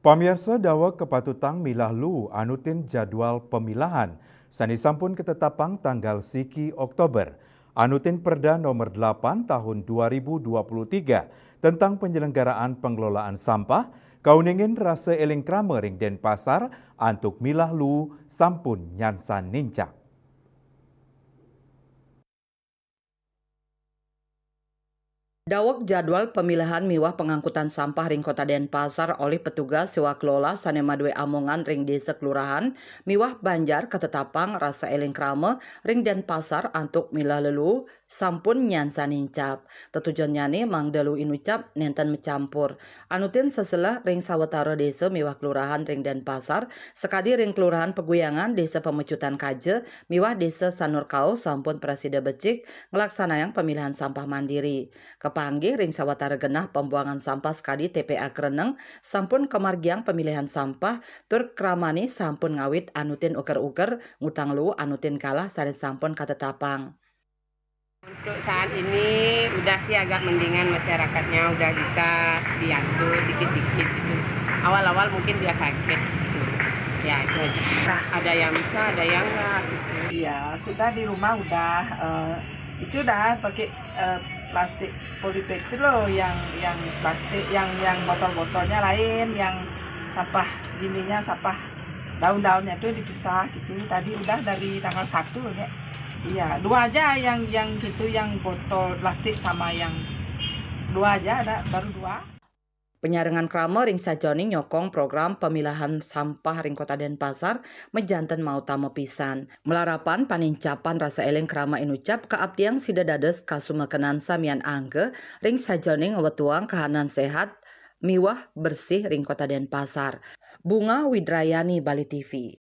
Pamirsa dawak kepatutang milah lu anutin jadwal pemilahan. Sani sampun ketetapang tanggal siki Oktober. Anutin Perda nomor 8 tahun 2023 tentang penyelenggaraan pengelolaan sampah, kauningin rasa eling krame ring Denpasar antuk milah lu sampun nyansan nincak. Dawak jadwal pemilihan miwah pengangkutan sampah ring Kota Denpasar oleh petugas sewa kelola Sanemadwe Amongan ring Desa Kelurahan miwah Banjar ketetapang rasa eling krame ring Denpasar antuk milah lelu sampun nyansa nincap. Tetujuannya nih mang delu inucap nenten mencampur. Anutin seselah ring sawetara desa miwah kelurahan ring Denpasar sekadi ring kelurahan Peguyangan Desa Pemecutan Kaje miwah Desa Sanurkau sampun Presida Becik ngelaksanayang pemilihan sampah mandiri. Kepanggih ring sawatara genah pembuangan sampah sekali TPA Kreneng sampun kemargiang pemilihan sampah tur kramani sampun ngawit anutin uker-uker ngutang lu anutin kalah sari sampun katetapang. Untuk saat ini udah sih agak mendingan, masyarakatnya udah bisa diatur dikit-dikit gitu. Awal-awal mungkin dia kaget gitu. Ya itu aja. Ada yang bisa, ada yang enggak gitu. Iya, sudah di rumah udah itu udah pakai plastik polybag itu loh, yang plastik, yang botol-botolnya lain, yang sampah gininya, sampah daun-daunnya itu dipisah gitu. Tadi udah dari tanggal 1 ya. Iya, dua aja yang gitu, yang botol plastik sama yang dua aja ada, baru dua. Penyaringan krama ring sajoni nyokong program pemilahan sampah ring Kota Denpasar mejanten mau tamu pisan. Melarapan panincapan rasa eling krama inucap keabdiang sida dades kasumekenan samian angge ring sajoni ngewetuang kahanan sehat miwah bersih ring Kota Denpasar. Bunga Widrayani, Bali TV.